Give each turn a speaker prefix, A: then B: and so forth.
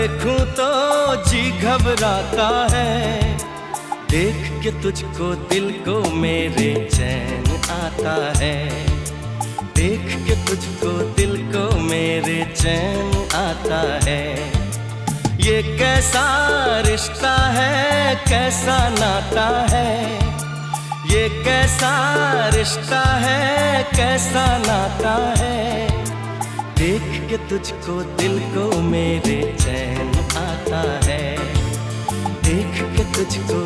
A: देखूं तो जी घबराता है, देख के तुझको दिल को मेरे चैन आता है। देख के तुझको दिल को मेरे चैन आता है। ये कैसा रिश्ता है, कैसा नाता है, ये कैसा रिश्ता है, कैसा नाता है। देख के तुझको दिल को मेरे चैन आता है। देख के तुझको